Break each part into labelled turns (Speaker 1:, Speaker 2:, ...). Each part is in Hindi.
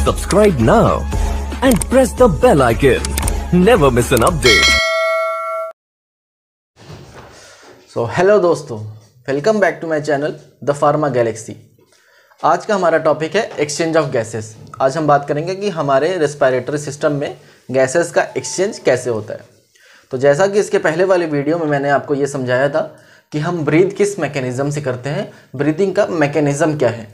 Speaker 1: Subscribe now and press the bell icon. Never miss an update.
Speaker 2: So hello दोस्तों, welcome back to my channel the pharma galaxy. आज का हमारा टॉपिक है एक्सचेंज ऑफ गैसेस। आज हम बात करेंगे कि हमारे रेस्पिरेटरी सिस्टम में गैसेस का एक्सचेंज कैसे होता है। तो जैसा कि इसके पहले वाले वीडियो में मैंने आपको ये समझाया था कि हम ब्रीथ किस मैकेनिज़्म से करते हैं, ब्रीदिंग का मैकेनिज़्म क्या है।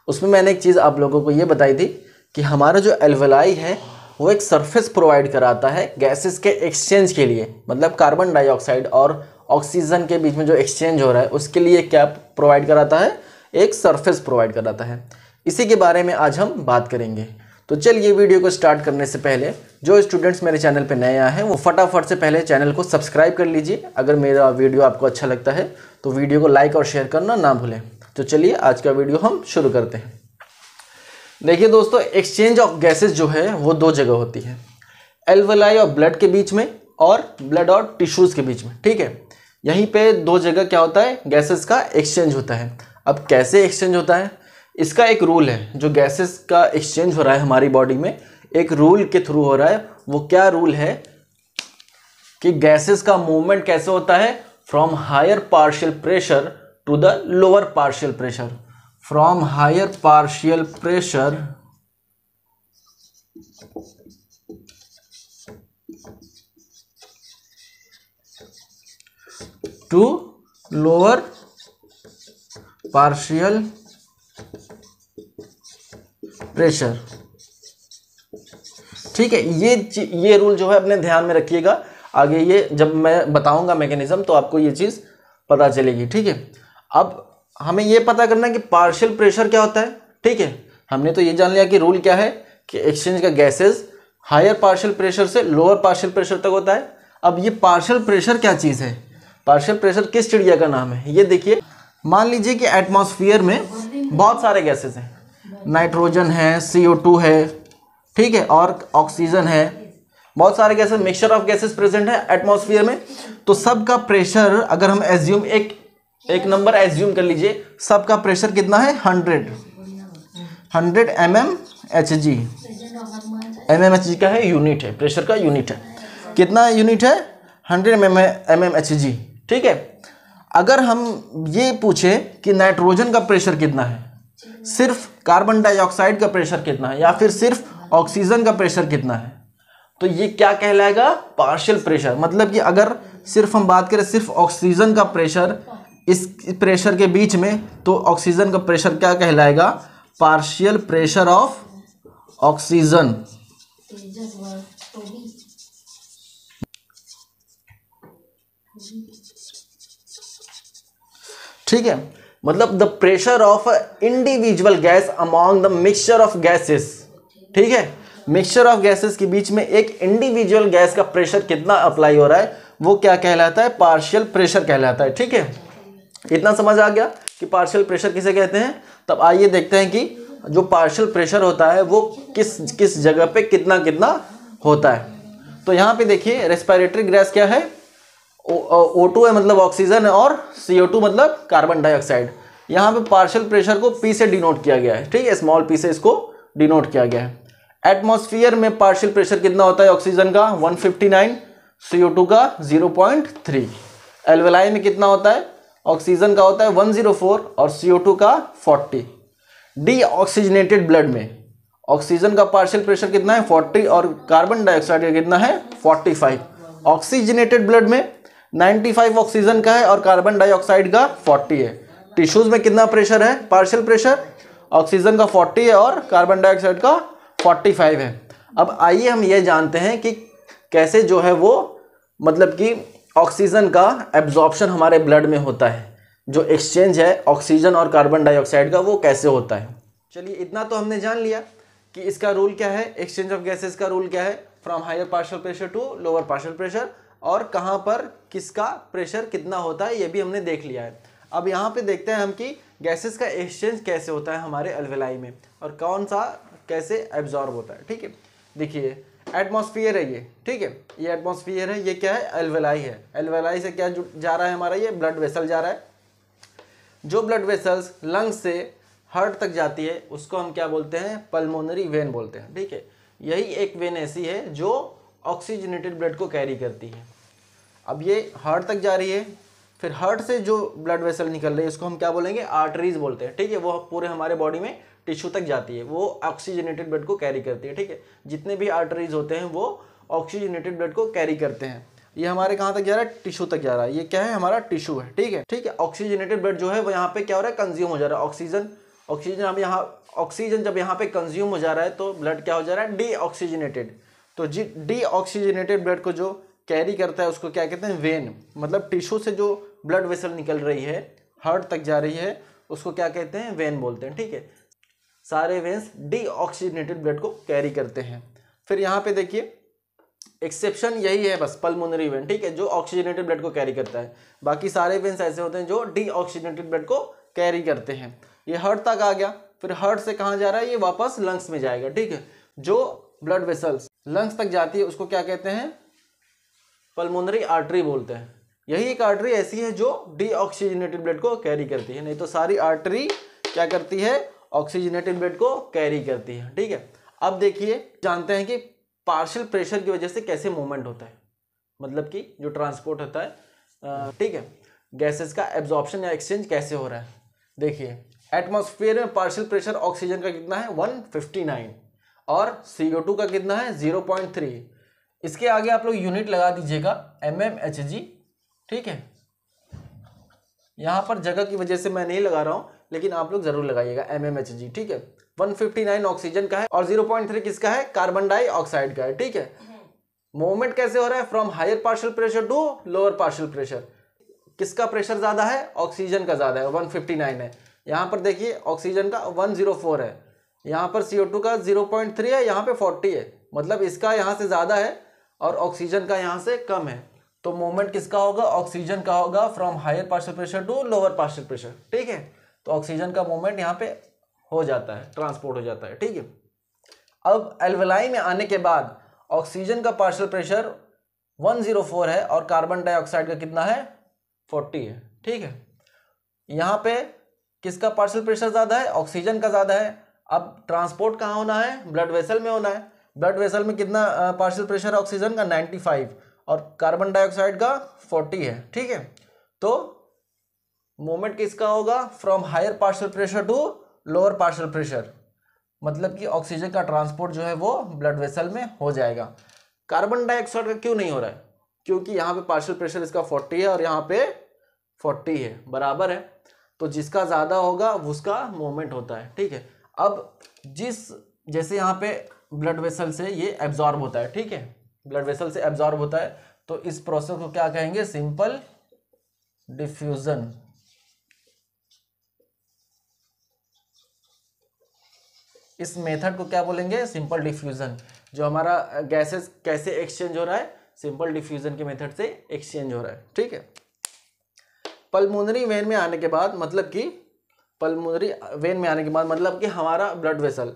Speaker 2: उसमें मैंने एक चीज़ आप लोगों को ये बताई थी कि हमारा जो एल्वेलाई है वो एक सरफेस प्रोवाइड कराता है गैसेस के एक्सचेंज के लिए, मतलब कार्बन डाइऑक्साइड और ऑक्सीजन के बीच में जो एक्सचेंज हो रहा है उसके लिए क्या प्रोवाइड कराता है, एक सरफेस प्रोवाइड कराता है। इसी के बारे में आज हम बात करेंगे। तो चलिए वीडियो को स्टार्ट करने से पहले जो स्टूडेंट्स मेरे चैनल पर नए आए हैं वो फटाफट से पहले चैनल को सब्सक्राइब कर लीजिए। अगर मेरा वीडियो आपको अच्छा लगता है तो वीडियो को लाइक और शेयर करना ना भूलें। तो चलिए आज का वीडियो हम शुरू करते हैं। देखिए दोस्तों, एक्सचेंज ऑफ गैसेस जो है वो दो जगह होती है, एल्वेलाई और ब्लड के बीच में और ब्लड और टिश्यूज़ के बीच में। ठीक है, यहीं पे दो जगह क्या होता है, गैसेस का एक्सचेंज होता है। अब कैसे एक्सचेंज होता है, इसका एक रूल है। जो गैसेस का एक्सचेंज हो रहा है हमारी बॉडी में एक रूल के थ्रू हो रहा है। वो क्या रूल है कि गैसेस का मूवमेंट कैसे होता है, from higher partial pressure to the lower partial pressure, from higher partial pressure to lower partial pressure. ठीक है, ये रूल जो है अपने ध्यान में रखिएगा। आगे ये जब मैं बताऊंगा मैकेनिज्म तो आपको ये चीज पता चलेगी। ठीक है, अब हमें ये पता करना है कि पार्शियल प्रेशर क्या होता है। ठीक है, हमने तो ये जान लिया कि रूल क्या है कि एक्सचेंज का गैसेस हायर पार्शियल प्रेशर से लोअर पार्शियल प्रेशर तक होता है। अब ये पार्शियल प्रेशर क्या चीज़ है, पार्शियल प्रेशर किस चिड़िया का नाम है, ये देखिए। मान लीजिए कि एटमॉस्फेयर में बहुत सारे गैसेस हैं, नाइट्रोजन है, CO2 है, ठीक है, और ऑक्सीजन है। बहुत सारे gases, mixture of gases present है एटमॉस्फेयर में। तो सबका प्रेशर अगर हम एज्यूम एक नंबर एज्यूम कर लीजिए, सबका प्रेशर कितना है, 100 mmHg। mmHg का है यूनिट है, प्रेशर का यूनिट है। कितना यूनिट है, 100 mmHg। ठीक है, अगर हम ये पूछे कि नाइट्रोजन का प्रेशर कितना है, सिर्फ कार्बन डाइऑक्साइड का प्रेशर कितना है, या फिर सिर्फ ऑक्सीजन का प्रेशर कितना है, तो ये क्या कहलाएगा, पार्शियल प्रेशर। मतलब कि अगर सिर्फ हम बात करें सिर्फ ऑक्सीजन का प्रेशर इस प्रेशर के बीच में, तो ऑक्सीजन का प्रेशर क्या कहलाएगा, पार्शियल प्रेशर ऑफ ऑक्सीजन। ठीक है, मतलब the pressure of individual gas among the mixture of gases. ठीक है, मिक्सचर ऑफ गैसेस के बीच में एक इंडिविजुअल गैस का प्रेशर कितना अप्लाई हो रहा है वो क्या कहलाता है, पार्शियल प्रेशर कहलाता है। ठीक है, इतना समझ आ गया कि पार्शियल प्रेशर किसे कहते हैं। तब आइए देखते हैं कि जो पार्शियल प्रेशर होता है वो किस जगह पे कितना कितना होता है। तो यहाँ पे देखिए, रेस्पिरेटरी गैस क्या है, O2 है मतलब ऑक्सीजन है, और CO2 मतलब कार्बन डाइऑक्साइड। यहाँ पे पार्शियल प्रेशर को P से डिनोट किया गया है। ठीक है, स्मॉल p से इसको डिनोट किया गया है। एटमॉस्फेयर में पार्शियल प्रेशर कितना होता है, ऑक्सीजन का 159, CO2 का 0.3। एल्वेलाई में कितना होता है, ऑक्सीजन का होता है 104 और CO2 का 40। डीऑक्सीजनेटेड ब्लड में ऑक्सीजन का पार्शियल प्रेशर कितना है, 40, और कार्बन डाइऑक्साइड का कितना है, 45। ऑक्सीजनेटेड ब्लड में 95 ऑक्सीजन का है और कार्बन डाइऑक्साइड का 40 है। टिश्यूज में कितना प्रेशर है, पार्शियल प्रेशर, ऑक्सीजन का 40 है और कार्बन डाइऑक्साइड का 45 है। अब आइए हम ये जानते हैं कि कैसे जो है वो, मतलब कि ऑक्सीजन का एब्जॉर्प्शन हमारे ब्लड में होता है, जो एक्सचेंज है ऑक्सीजन और कार्बन डाइऑक्साइड का वो कैसे होता है। चलिए इतना तो हमने जान लिया कि इसका रूल क्या है, एक्सचेंज ऑफ गैसेस का रूल क्या है, from higher partial pressure to lower partial pressure, और कहाँ पर किसका प्रेशर कितना होता है ये भी हमने देख लिया है। अब यहाँ पे देखते हैं हम कि गैसेस का एक्सचेंज कैसे होता है हमारे एल्वेलाई में और कौन सा कैसे एब्जॉर्ब होता है। ठीक है, देखिए एटमॉस्फेयर है ये। ठीक है, ये एटमॉस्फेयर है, ये क्या है, एल्वेलाई है। एल्वेलाई से क्या जा रहा है हमारा, ये ब्लड वेसल जा रहा है। जो ब्लड वेसल्स लंग्स से हार्ट तक जाती है उसको हम क्या बोलते हैं, पल्मोनरी वेन बोलते हैं। ठीक है, यही एक वेन ऐसी है जो ऑक्सीजनेटेड ब्लड को कैरी करती है। अब ये हार्ट तक जा रही है, फिर हार्ट से जो ब्लड वेसल निकल रही है उसको हम क्या बोलेंगे, आर्टरीज बोलते हैं। ठीक है, वो पूरे हमारे बॉडी में टिश्यू तक जाती है, वो ऑक्सीजनेटेड ब्लड को कैरी करती है। ठीक है, जितने भी आर्टरीज होते हैं वो ऑक्सीजनेटेड ब्लड को कैरी करते हैं। ये हमारे कहाँ तक जा रहा है, टिश्यू तक जा रहा है। ये क्या है, हमारा टिश्यू है। ठीक है, ठीक है, ऑक्सीजनेटेड ब्लड जो है वो यहाँ पे क्या हो रहा है, कंज्यूम हो जा रहा है। ऑक्सीजन जब यहाँ पे कंज्यूम हो जा रहा है तो ब्लड क्या हो जा रहा है, डीऑक्सीजनेटेड। तो डीऑक्सीजनेटेड ब्लड को जो कैरी करता है उसको क्या कहते हैं, वेन। मतलब टिश्यू से जो ब्लड वेसल निकल रही है, हार्ट तक जा रही है, उसको क्या कहते हैं, वेन बोलते हैं। ठीक है, सारे वेन्स डीऑक्सीजनेटेड ब्लड को कैरी करते हैं। फिर यहाँ पे देखिए एक्सेप्शन यही है बस, पल्मोनरी वेन। ठीक है, जो ऑक्सीजनेटेड ब्लड को कैरी करता है। बाकी सारे वेन्स ऐसे होते हैं जो डीऑक्सीजनेटेड ब्लड को कैरी करते हैं। ये हार्ट तक आ गया, फिर हार्ट से कहाँ जा रहा है, ये वापस लंग्स में जाएगा। ठीक है, जो ब्लड वेसल्स लंग्स तक जाती है उसको क्या कहते हैं, पल्मोनरी आर्टरी बोलते हैं। यही एक आर्टरी ऐसी है जो डीऑक्सीजनेटेड ब्लड को कैरी करती है, नहीं तो सारी आर्टरी क्या करती है, ऑक्सीजनेटेड ब्लड को कैरी करती है। ठीक है, अब देखिए जानते हैं कि पार्शियल प्रेशर की वजह से कैसे मूवमेंट होता है, मतलब कि जो ट्रांसपोर्ट होता है, ठीक है, गैसेस का एब्जॉर्प्शन या एक्सचेंज कैसे हो रहा है। देखिए एटमॉस्फेयर में पार्शियल प्रेशर ऑक्सीजन का कितना है, 159, और CO2 का कितना है, 0.3। इसके आगे आप लोग यूनिट लगा दीजिएगा mmHg। ठीक है, यहाँ पर जगह की वजह से मैं नहीं लगा रहा हूँ, लेकिन आप लोग जरूर लगाइएगा mmHg। ठीक है, 159 ऑक्सीजन का है और 0.3 किसका है, कार्बन डाइऑक्साइड का है। ठीक है, मूवमेंट कैसे हो रहा है, from higher partial pressure to lower partial pressure. किसका प्रेशर ज्यादा है, ऑक्सीजन का ज्यादा है, 159 है। यहाँ पर देखिए ऑक्सीजन का 104 है, यहाँ पर CO2 का 0.3 है, यहाँ पे 40 है। मतलब इसका यहाँ से ज्यादा है और ऑक्सीजन का यहाँ से कम है। तो मूवमेंट किसका होगा, ऑक्सीजन का होगा, from higher partial pressure to lower partial pressure. ठीक है, तो ऑक्सीजन का मूवमेंट यहाँ पे हो जाता है, ट्रांसपोर्ट हो जाता है। ठीक है, अब एल्वेलाई में आने के बाद ऑक्सीजन का पार्शियल प्रेशर 104 है और कार्बन डाइऑक्साइड का कितना है, 40 है। ठीक है, यहाँ पे किसका पार्शियल प्रेशर ज्यादा है, ऑक्सीजन का ज्यादा है। अब ट्रांसपोर्ट कहाँ होना है, ब्लड वेसल में होना है। ब्लड वेसल में कितना पार्शियल प्रेशर है ऑक्सीजन का, 95, और कार्बन डाइऑक्साइड का 40 है। ठीक है, तो मूवमेंट किसका होगा, from higher partial pressure to lower partial pressure. मतलब कि ऑक्सीजन का ट्रांसपोर्ट जो है वो ब्लड वेसल में हो जाएगा। कार्बन डाइऑक्साइड का क्यों नहीं हो रहा है, क्योंकि यहाँ पे पार्शियल प्रेशर इसका 40 है और यहाँ पे 40 है, बराबर है। तो जिसका ज़्यादा होगा उसका मूवमेंट होता है। ठीक है, अब जैसे यहाँ पे ब्लड वेसल से ये एब्जॉर्ब होता है। ठीक है, ब्लड वेसल से एब्जॉर्ब होता है, तो इस प्रोसेस को क्या कहेंगे, सिंपल डिफ्यूजन। इस मेथड को क्या बोलेंगे, सिंपल डिफ्यूजन। जो हमारा गैसेस कैसे एक्सचेंज हो रहा है, सिंपल डिफ्यूजन के मेथड से एक्सचेंज हो रहा है। ठीक है, पल्मोनरी वेन में आने के बाद मतलब कि हमारा ब्लड वेसल,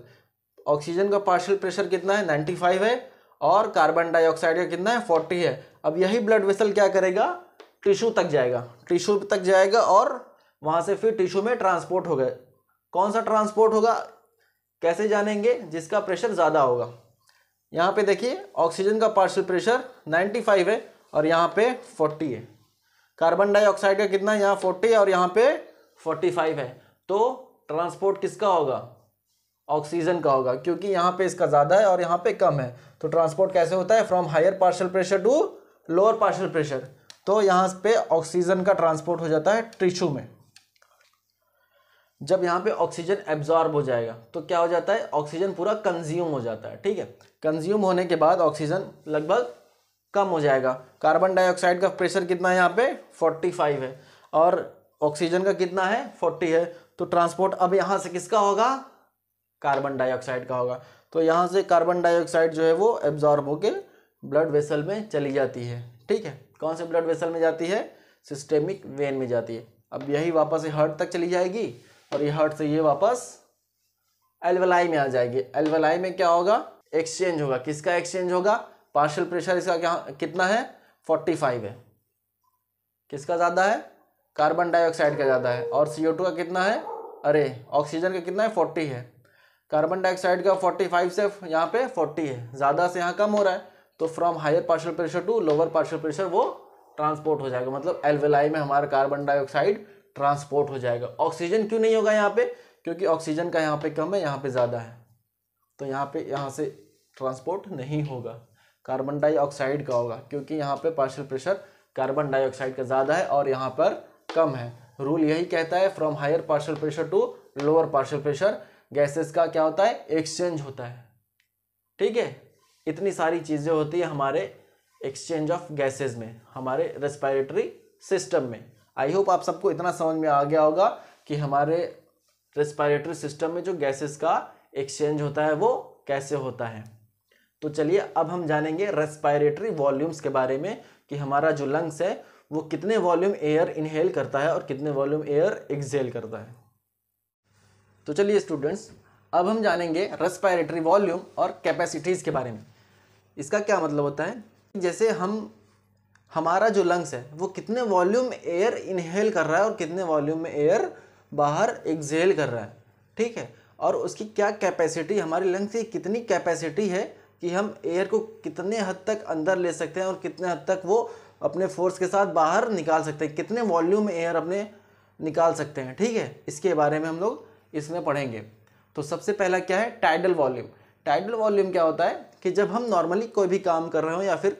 Speaker 2: ऑक्सीजन का पार्शियल प्रेशर कितना है, 95 है, और कार्बन डाइऑक्साइड का कितना है, 40 है। अब यही ब्लड वेसल क्या करेगा, टिश्यू तक जाएगा और वहां से फिर टिश्यू में ट्रांसपोर्ट होगा। कौन सा ट्रांसपोर्ट होगा, कैसे जानेंगे, जिसका प्रेशर ज़्यादा होगा। यहाँ पे देखिए ऑक्सीजन का पार्शियल प्रेशर 95 है और यहाँ पे 40 है। कार्बन डाइऑक्साइड का कितना है, यहाँ 40 है और यहाँ पे 45 है। तो ट्रांसपोर्ट किसका होगा, ऑक्सीजन का होगा, क्योंकि यहाँ पे इसका ज़्यादा है और यहाँ पे कम है। तो ट्रांसपोर्ट कैसे होता है, from higher partial pressure to lower partial pressure. तो यहाँ पे ऑक्सीजन का ट्रांसपोर्ट हो जाता है टिश्यू में। जब यहाँ पे ऑक्सीजन एब्जॉर्ब हो जाएगा तो क्या हो जाता है, ऑक्सीजन पूरा कंज्यूम हो जाता है। ठीक है, कंज्यूम होने के बाद ऑक्सीजन लगभग कम हो जाएगा। कार्बन डाइऑक्साइड का प्रेशर कितना है, यहाँ पे 45 है और ऑक्सीजन का कितना है, 40 है। तो ट्रांसपोर्ट अब यहाँ से किसका होगा, कार्बन डाइऑक्साइड का होगा। तो यहाँ से कार्बन डाइऑक्साइड जो है वो एब्जॉर्ब होके ब्लड वेसल में चली जाती है। ठीक है, कौन से ब्लड वेसल में जाती है, सिस्टेमिक वेन में जाती है। अब यही वापस हार्ट तक चली जाएगी और ये हार्ट से ये वापस एल्वेलाई में आ जाएगी। एल्वेलाई में क्या होगा, एक्सचेंज होगा। किसका एक्सचेंज होगा, पार्शियल प्रेशर इसका क्या कितना है, 45 है। किसका ज़्यादा है, कार्बन डाइऑक्साइड का ज़्यादा है, और CO2 का कितना है, अरे ऑक्सीजन का कितना है 40 है, कार्बन डाइऑक्साइड का 45 से यहाँ पे 40 है, ज़्यादा से यहाँ कम हो रहा है, तो from higher partial pressure to lower partial pressure वो ट्रांसपोर्ट हो जाएगा, मतलब एल्वेलाई में हमारा कार्बन डाइऑक्साइड ट्रांसपोर्ट हो जाएगा। ऑक्सीजन क्यों नहीं होगा यहाँ पे, क्योंकि ऑक्सीजन का यहाँ पे कम है, यहाँ पे ज़्यादा है, तो यहाँ से ट्रांसपोर्ट नहीं होगा। कार्बन डाइऑक्साइड का होगा, क्योंकि यहाँ पे पार्शियल प्रेशर कार्बन डाइऑक्साइड का ज़्यादा है और यहाँ पर कम है। रूल यही कहता है from higher partial pressure to lower partial pressure gases का क्या होता है, एक्सचेंज होता है। ठीक है, इतनी सारी चीज़ें होती है हमारे एक्सचेंज ऑफ गैसेस में, हमारे रेस्पिरेटरी सिस्टम में। आई होप आप सबको इतना समझ में आ गया होगा कि हमारे रेस्पिरेटरी सिस्टम में जो गैसेस का एक्सचेंज होता है वो कैसे होता है। तो चलिए अब हम जानेंगे रेस्पिरेटरी वॉल्यूम्स के बारे में कि हमारा जो लंग्स है वो कितने वॉल्यूम एयर इनहेल करता है और कितने वॉल्यूम एयर एक्सहेल करता है। तो चलिए स्टूडेंट्स, अब हम जानेंगे रेस्पिरेटरी वॉल्यूम और कैपेसिटीज़ के बारे में। इसका क्या मतलब होता है, जैसे हमारा जो लंग्स है वो कितने वॉल्यूम एयर इनहेल कर रहा है और कितने वॉल्यूम में एयर बाहर एक्सहेल कर रहा है। ठीक है, और उसकी क्या कैपेसिटी, हमारी लंग्स की कितनी कैपेसिटी है कि हम एयर को कितने हद तक अंदर ले सकते हैं और कितने हद तक वो अपने फोर्स के साथ बाहर निकाल सकते हैं, कितने वॉल्यूम एयर अपने निकाल सकते हैं। ठीक है, इसके बारे में हम लोग इसमें पढ़ेंगे। तो सबसे पहला क्या है, टाइडल वॉल्यूम। टाइडल वॉल्यूम क्या होता है कि जब हम नॉर्मली कोई भी काम कर रहे हो या फिर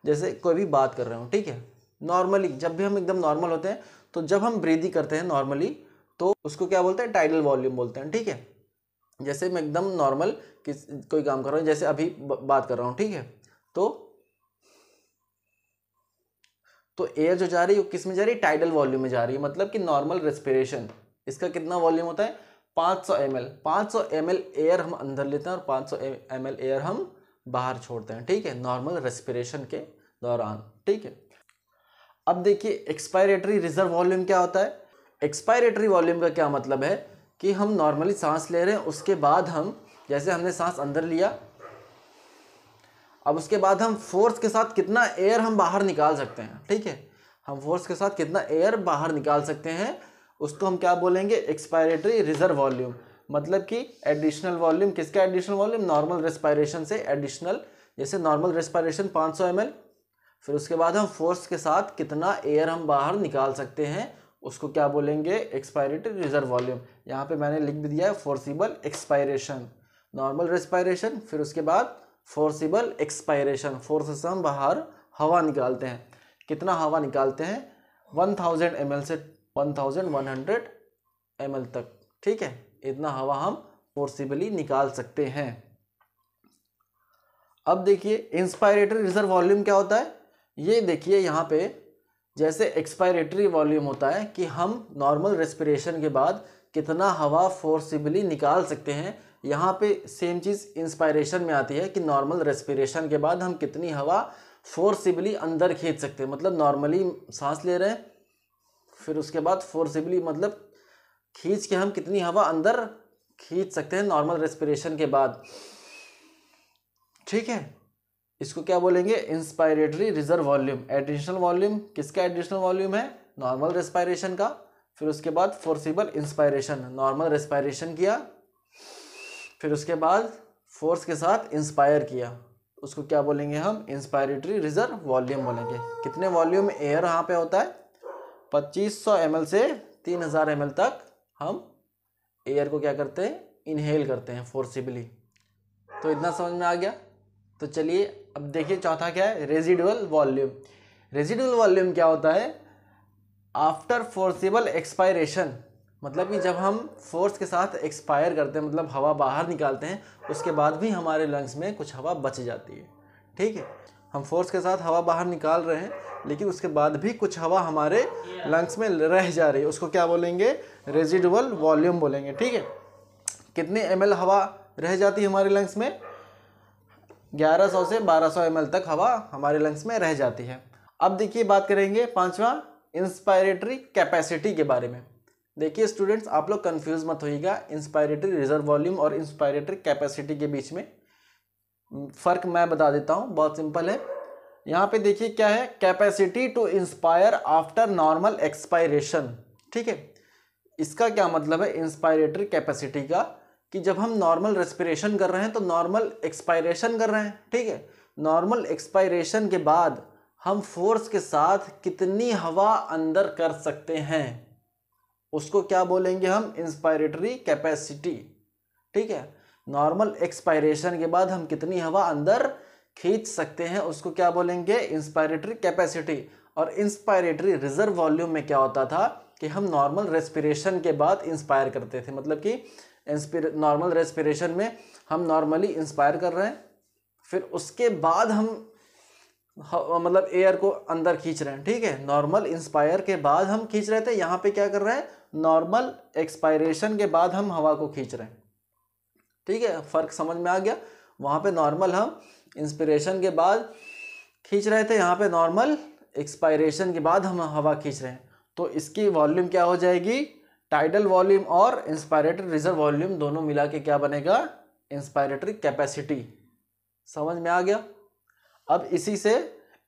Speaker 2: जैसे कोई भी बात कर रहे हो, ठीक है, नॉर्मली जब भी हम एकदम नॉर्मल होते हैं, तो जब हम ब्रीदिंग करते हैं नॉर्मली तो उसको क्या बोलते हैं, टाइडल वॉल्यूम बोलते हैं। ठीक है, जैसे मैं एकदम नॉर्मल कोई काम कर रहा हूँ, जैसे अभी बात कर रहा हूँ, ठीक है, तो एयर जो जा रही है वो किस में जा रही है, टाइडल वॉल्यूम में जा रही है, मतलब कि नॉर्मल रेस्पिरेशन। इसका कितना वॉल्यूम होता है, 500 ml। 500 ml एयर हम अंदर लेते हैं और 500 ml एयर हम बाहर छोड़ते हैं। ठीक है, नॉर्मल रेस्पिरेशन के दौरान। ठीक है, अब देखिए एक्सपायरेटरी रिजर्व वॉल्यूम क्या होता है। एक्सपायरेटरी वॉल्यूम का क्या मतलब है कि हम नॉर्मली सांस ले रहे हैं, उसके बाद हम जैसे हमने सांस अंदर लिया, अब उसके बाद हम फोर्स के साथ कितना एयर हम बाहर निकाल सकते हैं। ठीक है, हम फोर्स के साथ कितना एयर बाहर निकाल सकते हैं, उसको हम क्या बोलेंगे, एक्सपायरेटरी रिजर्व वॉल्यूम। मतलब कि एडिशनल वॉल्यूम, किसका एडिशनल वॉल्यूम, नॉर्मल रेस्पिरेशन से एडिशनल। जैसे नॉर्मल रेस्पिरेशन 500 ml, फिर उसके बाद हम फोर्स के साथ कितना एयर हम बाहर निकाल सकते हैं, उसको क्या बोलेंगे, एक्सपायरेटरी रिजर्व वॉल्यूम। यहाँ पे मैंने लिख भी दिया है फोर्सिबल एक्सपायरेशन, नॉर्मल रेस्पिरेशन, फिर उसके बाद फोर्सिबल एक्सपायरेशन, फोर्स से हम बाहर हवा निकालते हैं। कितना हवा निकालते हैं, 1000 ml से 1100 ml तक। ठीक है, इतना हवा हम फोर्सिबली निकाल सकते हैं। अब देखिए इंस्पायरेटरी रिजर्व वॉल्यूम क्या होता है, ये देखिए यहाँ पे जैसे एक्सपायरेटरी वॉल्यूम होता है कि हम नॉर्मल रेस्पिरेशन के बाद कितना हवा फोर्सिबली निकाल सकते हैं, यहाँ पे सेम चीज़ इंस्पायरेशन में आती है कि नॉर्मल रेस्पिरेशन के बाद हम कितनी हवा फोर्सिबली अंदर खींच सकते हैं। मतलब नॉर्मली सांस ले रहे हैं, फिर उसके बाद फोर्सिबली मतलब खींच के हम कितनी हवा अंदर खींच सकते हैं नॉर्मल रेस्पिरेशन के बाद। ठीक है, इसको क्या बोलेंगे, inspiratory reserve volume. Additional volume, किसका एडिशनल वॉल्यूम है, नॉर्मल रेस्पिरेशन का, फिर उसके बाद फोर्सिबल इंस्पायरेशन, नॉर्मल रेस्पिरेशन किया, फिर उसके बाद फोर्स के साथ इंस्पायर किया, उसको क्या बोलेंगे हम, इंस्पायरेटरी रिजर्व वॉल्यूम बोलेंगे। कितने वॉल्यूम एयर यहाँ पे होता है, 2500 ml से 3000 ml तक हम एयर को क्या करते हैं, इनहेल करते हैं फोर्सिबली। तो इतना समझ में आ गया। तो चलिए अब देखिए चौथा क्या है, रेजिडुअल वॉल्यूम। रेजिडुअल वॉल्यूम क्या होता है, आफ्टर फोर्सिबल एक्सपायरेशन, मतलब कि जब हम फोर्स के साथ एक्सपायर करते हैं, मतलब हवा बाहर निकालते हैं, उसके बाद भी हमारे लंग्स में कुछ हवा बच जाती है। ठीक है, हम फोर्स के साथ हवा बाहर निकाल रहे हैं, लेकिन उसके बाद भी कुछ हवा हमारे लंग्स में रह जा रही है, उसको क्या बोलेंगे, रेजिडुअल वॉल्यूम बोलेंगे। ठीक है, कितने ml हवा रह जाती है हमारे लंग्स में, 1100 से 1200 ml तक हवा हमारे लंग्स में रह जाती है। अब देखिए बात करेंगे पांचवा, इंस्पायरेटरी कैपेसिटी के बारे में। देखिए स्टूडेंट्स, आप लोग कंफ्यूज मत होइएगा, इंस्पायरेटरी रिजर्व वॉल्यूम और इंस्पायरेटरी कैपेसिटी के बीच में फ़र्क मैं बता देता हूँ, बहुत सिंपल है। यहाँ पे देखिए क्या है, capacity to inspire after normal expiration. ठीक है, इसका क्या मतलब है इंस्पायरेटरी कैपेसिटी का, कि जब हम नॉर्मल रेस्पिरेशन कर रहे हैं तो नॉर्मल एक्सपायरेशन कर रहे हैं, ठीक है। नॉर्मल एक्सपायरेशन के बाद हम फोर्स के साथ कितनी हवा अंदर कर सकते हैं, उसको क्या बोलेंगे हम, इंस्पायरेटरी कैपेसिटी, ठीक है। नॉर्मल एक्सपायरेशन के बाद हम कितनी हवा अंदर खींच सकते हैं उसको क्या बोलेंगे, इंस्पायरेटरी कैपेसिटी। और इंस्पायरेटरी रिजर्व वॉल्यूम में क्या होता था कि हम नॉर्मल रेस्पिरेशन के बाद इंस्पायर करते थे, मतलब कि नॉर्मल रेस्पिरेशन में हम नॉर्मली इंस्पायर कर रहे हैं, फिर उसके बाद हम मतलब एयर को अंदर खींच रहे हैं, ठीक है। नॉर्मल इंस्पायर के बाद हम खींच रहे थे, यहाँ पे क्या कर रहे हैं, नॉर्मल एक्सपायरेशन के बाद हम हवा को खींच रहे हैं, ठीक है। फर्क समझ में आ गया। वहाँ पे नॉर्मल हम इंस्पिरेशन के बाद खींच रहे थे, यहाँ पे नॉर्मल एक्सपायरेशन के बाद हम हवा खींच रहे हैं। तो इसकी वॉल्यूम क्या हो जाएगी, टाइडल वॉल्यूम और इंस्पायरेटरी रिजर्व वॉल्यूम दोनों मिला के क्या बनेगा, इंस्पायरेटरी कैपेसिटी। समझ में आ गया। अब इसी से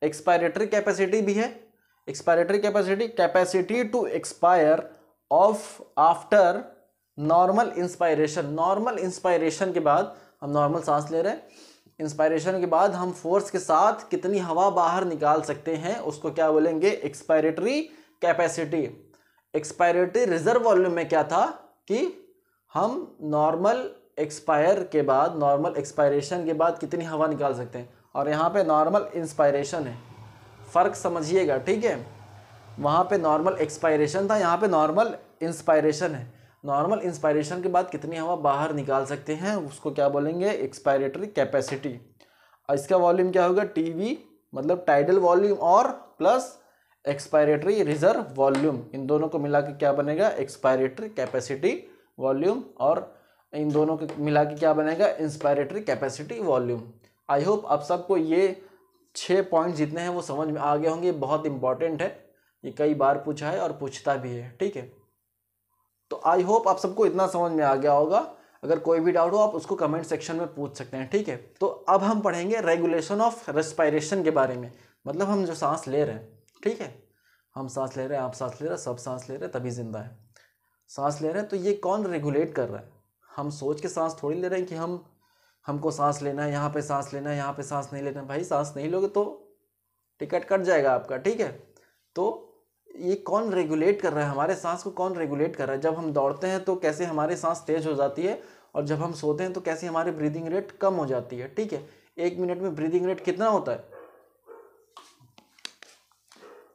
Speaker 2: एक्सपायरेटरी कैपेसिटी भी है। Expiratory capacity, capacity to expire of after normal inspiration. Normal inspiration के बाद हम नॉर्मल सांस ले रहे हैं, इंस्पायरेशन के बाद हम फोर्स के साथ कितनी हवा बाहर निकाल सकते हैं उसको क्या बोलेंगे, expiratory capacity. Expiratory reserve volume में क्या था कि हम नॉर्मल एक्सपायर के बाद, नॉर्मल एक्सपायरेशन के बाद कितनी हवा निकाल सकते हैं, और यहाँ पे नॉर्मल इंस्पायरेशन है, फ़र्क समझिएगा, ठीक है। वहाँ पे नॉर्मल एक्सपायरेशन था, यहाँ पे नॉर्मल इंस्पायरेशन है। नॉर्मल इंस्पायरेशन के बाद कितनी हवा बाहर निकाल सकते हैं उसको क्या बोलेंगे, एक्सपायरेटरी कैपेसिटी। और इसका वॉल्यूम क्या होगा, टीवी, मतलब टाइडल वॉल्यूम और प्लस एक्सपायरेटरी रिजर्व वॉल्यूम, इन दोनों को मिला के क्या बनेगा, एक्सपायरेटरी कैपेसिटी वॉल्यूम, और इन दोनों को मिला के क्या बनेगा, inspiratory capacity volume. I hope आप सबको ये 6 पॉइंट जितने हैं वो समझ में आ गए होंगे। बहुत इंपॉर्टेंट है, ये कई बार पूछा है और पूछता भी है, ठीक है। तो आई होप आप सबको इतना समझ में आ गया होगा। अगर कोई भी डाउट हो आप उसको कमेंट सेक्शन में पूछ सकते हैं, ठीक है। तो अब हम पढ़ेंगे रेगुलेशन ऑफ रेस्पायरेशन के बारे में, मतलब हम जो सांस ले रहे हैं, ठीक है, हम सांस ले रहे हैं, आप सांस ले रहे हैं, सब सांस ले रहे हैं तभी जिंदा है। सांस ले रहे हैं तो ये कौन रेगुलेट कर रहा है, हम सोच के सांस थोड़ी ले रहे हैं कि हमको सांस लेना है, यहाँ पे सांस लेना है, यहाँ पे सांस नहीं लेना है। भाई सांस नहीं लोगे तो टिकट कट जाएगा आपका, ठीक है। तो ये कौन रेगुलेट कर रहा है, हमारे सांस को कौन रेगुलेट कर रहा है। जब हम दौड़ते हैं तो कैसे हमारी सांस तेज हो जाती है, और जब हम सोते हैं तो कैसे हमारी ब्रीदिंग रेट कम हो जाती है, ठीक है। 1 मिनट में ब्रीदिंग रेट कितना होता है,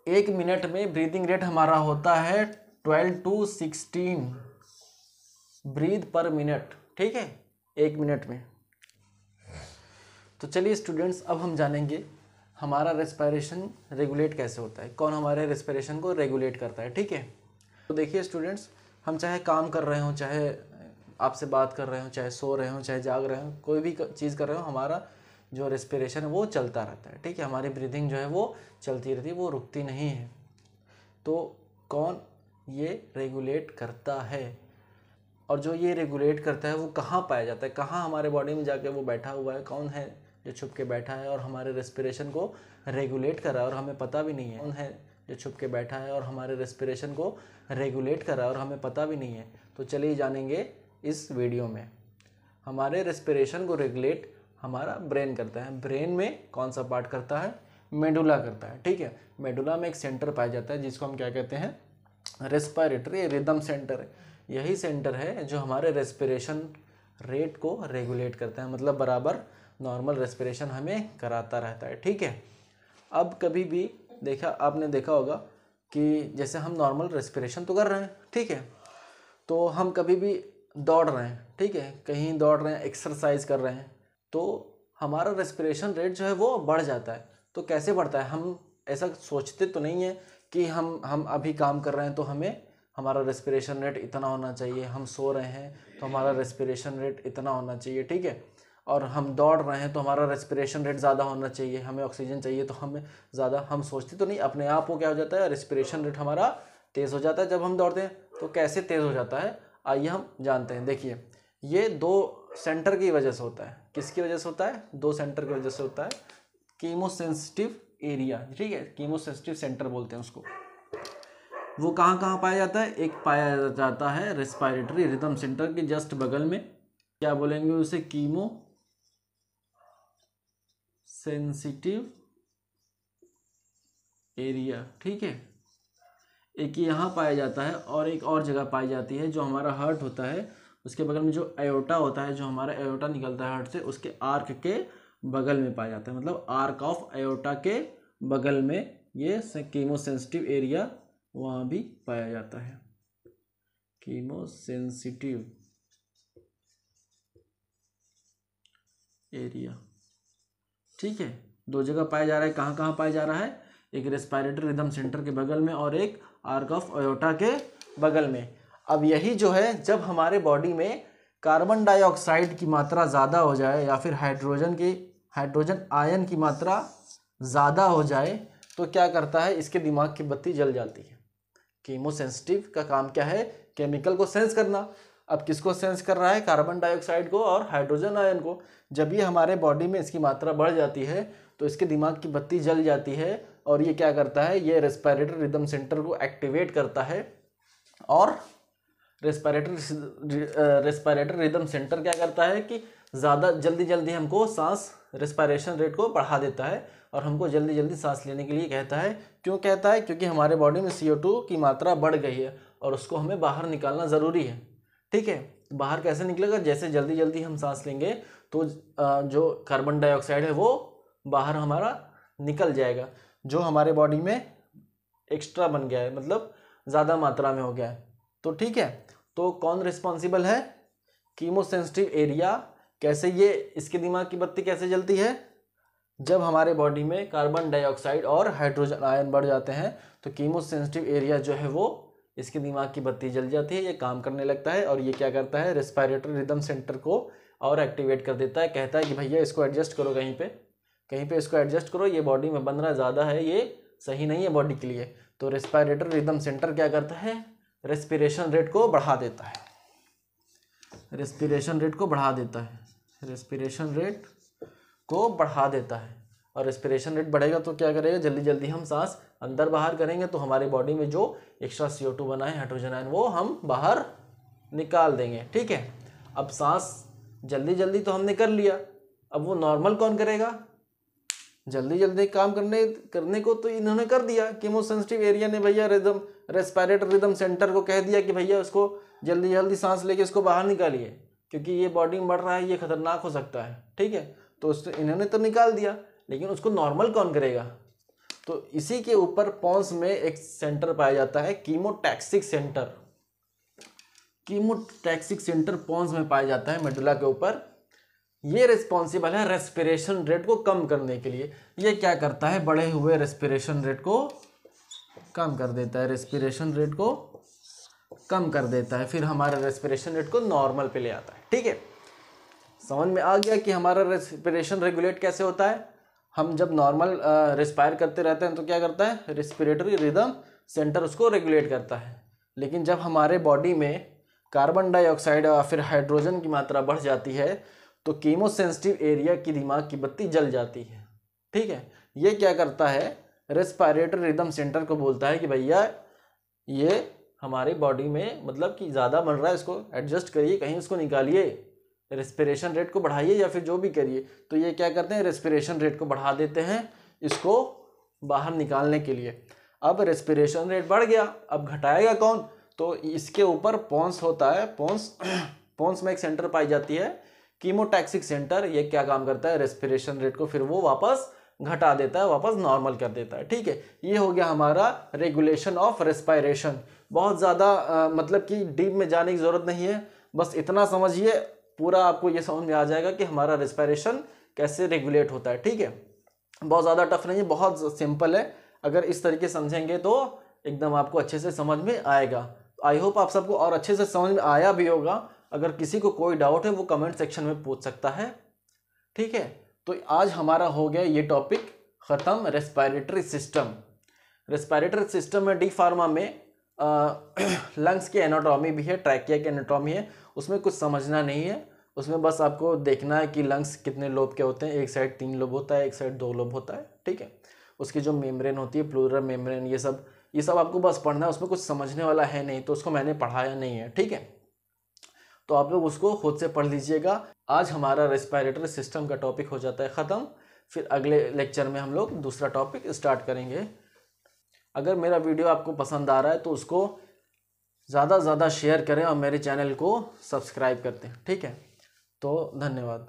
Speaker 2: 1 मिनट में ब्रीदिंग रेट हमारा होता है 12 to 16 ब्रीथ पर मिनट, ठीक है, 1 मिनट में। तो चलिए स्टूडेंट्स, अब हम जानेंगे हमारा रेस्पिरेशन रेगुलेट कैसे होता है, कौन हमारे रेस्पिरेशन को रेगुलेट करता है, ठीक है। तो देखिए स्टूडेंट्स, हम चाहे काम कर रहे हो, चाहे आपसे बात कर रहे हो, चाहे सो रहे हो, चाहे जाग रहे हो, कोई भी चीज़ कर रहे हो, हमारा जो रेस्पिरेशन है वो चलता रहता है, ठीक है। हमारी ब्रीदिंग जो है वो चलती रहती है, वो रुकती नहीं है। तो कौन ये रेगुलेट करता है, और जो ये रेगुलेट करता है वो कहाँ पाया जाता है, कहाँ हमारे बॉडी में जाके वो बैठा हुआ है, कौन है जो छुप के बैठा है और हमारे रेस्पिरेशन को रेगुलेट कर रहा है और हमें पता भी नहीं है, कौन है जो छुप के बैठा है और हमारे रेस्पिरेशन को रेगुलेट कर रहा है और हमें पता भी नहीं है। तो चलिए जानेंगे इस वीडियो में। हमारे रेस्पिरेशन को रेगुलेट हमारा ब्रेन करता है। ब्रेन में कौन सा पार्ट करता है, मेडुला करता है, ठीक है। मेडुला में एक सेंटर पाया जाता है जिसको हम क्या कहते हैं, रेस्पिरेटरी रिदम सेंटर। यही सेंटर है जो हमारे रेस्पिरेशन रेट को रेगुलेट करता है, मतलब बराबर नॉर्मल रेस्पिरेशन हमें कराता रहता है, ठीक है। अब कभी भी आपने देखा होगा कि जैसे हम नॉर्मल रेस्पिरेशन तो कर रहे हैं, ठीक है, तो हम कभी भी दौड़ रहे हैं, ठीक है, कहीं दौड़ रहे हैं, एक्सरसाइज कर रहे हैं, तो हमारा रेस्पिरेशन रेट जो है वो बढ़ जाता है। तो कैसे बढ़ता है, हम ऐसा सोचते तो नहीं है कि हम अभी काम कर रहे हैं तो हमारा रेस्पिरेशन रेट इतना होना चाहिए, हम सो रहे हैं तो हमारा रेस्पिरेशन रेट इतना होना चाहिए, ठीक है, और हम दौड़ रहे हैं तो हमारा रेस्पिरेशन रेट ज़्यादा होना चाहिए, हमें ऑक्सीजन चाहिए तो हमें ज़्यादा, हम सोचते तो नहीं, अपने आप को क्या हो जाता है, रेस्पिरेशन रेट हमारा तेज़ हो जाता है जब हम दौड़ते हैं। तो कैसे तेज़ हो जाता है आइए हम जानते हैं। देखिए, ये 2 सेंटर की वजह से होता है। किसकी वजह से होता है, 2 सेंटर की वजह से होता है। कीमोसेंसिटिव एरिया, ठीक है, कीमोसेंसिटिव सेंटर बोलते हैं उसको। वो कहाँ कहाँ पाया जाता है? एक पाया जाता है रेस्पिरेटरी रिदम सेंटर के जस्ट बगल में, क्या बोलेंगे उसे, कीमो सेंसिटिव एरिया, ठीक है। एक यहाँ पाया जाता है और एक और जगह पाई जाती है, जो हमारा हार्ट होता है उसके बगल में जो एयोटा होता है, जो हमारा एयोटा निकलता है हार्ट से, उसके आर्क के बगल में पाया जाता है, मतलब आर्क ऑफ एयोटा के बगल में ये कीमो सेंसिटिव एरिया वहाँ भी पाया जाता है, कीमो सेंसिटिव एरिया, ठीक है। दो जगह पाया जा रहा है, कहाँ कहाँ पाया जा रहा है? एक रेस्पिरेटरी रिदम सेंटर के बगल में और एक आर्क ऑफ एयोटा के बगल में। अब यही जो है, जब हमारे बॉडी में कार्बन डाइऑक्साइड की मात्रा ज़्यादा हो जाए या फिर हाइड्रोजन आयन की मात्रा ज़्यादा हो जाए तो क्या करता है? इसके दिमाग की बत्ती जल जाती है। कीमोसेंसिटिव का काम क्या है? केमिकल को सेंस करना। अब किसको सेंस कर रहा है? कार्बन डाइऑक्साइड को और हाइड्रोजन आयन को। जब ये हमारे बॉडी में इसकी मात्रा बढ़ जाती है तो इसके दिमाग की बत्ती जल जाती है और ये क्या करता है? ये रेस्पिरेटरी रिदम सेंटर को एक्टिवेट करता है और रेस्पिरेटरी रिदम सेंटर क्या करता है कि ज़्यादा जल्दी हमको सांस रेस्पिरेशन रेट को बढ़ा देता है और हमको जल्दी सांस लेने के लिए कहता है। क्यों कहता है? क्योंकि हमारे बॉडी में CO2 की मात्रा बढ़ गई है और उसको हमें बाहर निकालना ज़रूरी है, ठीक है। बाहर कैसे निकलेगा? जैसे जल्दी हम सांस लेंगे तो जो कार्बन डाइऑक्साइड है वो बाहर हमारा निकल जाएगा, जो हमारे बॉडी में एक्स्ट्रा बन गया है, मतलब ज़्यादा मात्रा में हो गया है, तो ठीक है। तो कौन रिस्पॉन्सिबल है? Chemosensitive area. कैसे ये इसके दिमाग की बत्ती कैसे जलती है? जब हमारे बॉडी में कार्बन डाइऑक्साइड और हाइड्रोजन आयन बढ़ जाते हैं तो कीमोसेंसिटिव एरिया जो है वो इसके दिमाग की बत्ती जल जाती है, ये काम करने लगता है और ये क्या करता है? रेस्पिरेटरी रिदम सेंटर को और एक्टिवेट कर देता है। कहता है कि भैया इसको एडजस्ट करो, कहीं पे इसको एडजस्ट करो, ये बॉडी में बन रहा ज़्यादा है, ये सही नहीं है बॉडी के लिए। तो रेस्पिरेटरी रिदम सेंटर क्या करता है? रेस्पिरेशन रेट को बढ़ा देता है, रेस्पिरेशन रेट को बढ़ा देता है, रेस्पिरेशन रेट को बढ़ा देता है। और रेस्पिरेशन रेट बढ़ेगा तो क्या करेगा? जल्दी हम सांस अंदर बाहर करेंगे तो हमारी बॉडी में जो एक्स्ट्रा CO2 बना है, हाइड्रोजन आयन, वो हम बाहर निकाल देंगे, ठीक है। अब सांस जल्दी तो हमने कर लिया, अब वो नॉर्मल कौन करेगा? जल्दी काम करने को तो इन्होंने कर दिया, कीमोसेंसिटिव एरिया ने भैया रेस्पिरेटरी रिदम सेंटर को कह दिया कि भैया उसको जल्दी सांस लेके इसको बाहर निकालिए, क्योंकि ये बॉडी में बढ़ रहा है, ये खतरनाक हो सकता है, ठीक है। तो इन्होंने तो निकाल दिया, लेकिन उसको नॉर्मल कौन करेगा? तो इसी के ऊपर पॉन्स में एक सेंटर पाया जाता है, कीमोटैक्सिक सेंटर। कीमोटैक्सिक सेंटर पॉन्स में पाया जाता है, मेडुला के ऊपर। ये रिस्पॉन्सिबल है रेस्पिरेशन रेट को कम करने के लिए। ये क्या करता है? बढ़े हुए रेस्पिरेशन रेट को कम कर देता है, रेस्पिरेशन रेट को कम कर देता है, फिर हमारा रेस्पिरेशन रेट को नॉर्मल पे ले आता है, ठीक है। समझ में आ गया कि हमारा रेस्पिरेशन रेगुलेट कैसे होता है? हम जब नॉर्मल रेस्पायर करते रहते हैं तो क्या करता है? रेस्पिरेटरी रिदम सेंटर उसको रेगुलेट करता है। लेकिन जब हमारे बॉडी में कार्बन डाइऑक्साइड या फिर हाइड्रोजन की मात्रा बढ़ जाती है तो कीमोसेंसिटिव एरिया की दिमाग की बत्ती जल जाती है, ठीक है। ये क्या करता है? रेस्पिरेटरी रिदम सेंटर को बोलता है कि भैया ये हमारी बॉडी में मतलब कि ज़्यादा बन रहा है, इसको एडजस्ट करिए, कहीं उसको निकालिए, रेस्पिरेशन रेट को बढ़ाइए या फिर जो भी करिए। तो ये क्या करते हैं? रेस्पिरेशन रेट को बढ़ा देते हैं इसको बाहर निकालने के लिए। अब रेस्पिरेशन रेट बढ़ गया, अब घटाएगा कौन? तो इसके ऊपर पॉन्स होता है, पॉन्स में एक सेंटर पाई जाती है, कीमोटैक्सिक सेंटर। ये क्या काम करता है? रेस्पिरेशन रेट को फिर वो वापस घटा देता है, वापस नॉर्मल कर देता है, ठीक है। ये हो गया हमारा रेगुलेशन ऑफ रेस्पिरेशन। बहुत ज़्यादा मतलब कि डीप में जाने की ज़रूरत नहीं है, बस इतना समझिए, पूरा आपको ये समझ में आ जाएगा कि हमारा रेस्पिरेशन कैसे रेगुलेट होता है, ठीक है। बहुत ज़्यादा टफ नहीं है, बहुत सिंपल है। अगर इस तरीके समझेंगे तो एकदम आपको अच्छे से समझ में आएगा। आई होप आप सबको और अच्छे से समझ में आया भी होगा। अगर किसी को कोई डाउट है वो कमेंट सेक्शन में पूछ सकता है, ठीक है। तो आज हमारा हो गया ये टॉपिक ख़त्म, रेस्पिरेटरी सिस्टम। रेस्पिरेटरी सिस्टम में डी फार्मा में लंग्स की एनाटॉमी भी है, ट्रैकिया की एनाटॉमी है, उसमें कुछ समझना नहीं है। उसमें बस आपको देखना है कि लंग्स कितने लोब के होते हैं। एक साइड 3 लोब होता है, एक साइड 2 लोब होता है, ठीक है। उसकी जो मेम्ब्रेन होती है, प्लूरल मेम्ब्रेन, ये सब ये सब आपको बस पढ़ना है, उसमें कुछ समझने वाला है नहीं, तो उसको मैंने पढ़ाया नहीं है, ठीक है। तो आप लोग उसको खुद से पढ़ लीजिएगा। आज हमारा रेस्पिरेटरी सिस्टम का टॉपिक हो जाता है ख़त्म, फिर अगले लेक्चर में हम लोग दूसरा टॉपिक स्टार्ट करेंगे। अगर मेरा वीडियो आपको पसंद आ रहा है तो उसको ज़्यादा से ज़्यादा शेयर करें और मेरे चैनल को सब्सक्राइब करते हैं, ठीक है। तो धन्यवाद।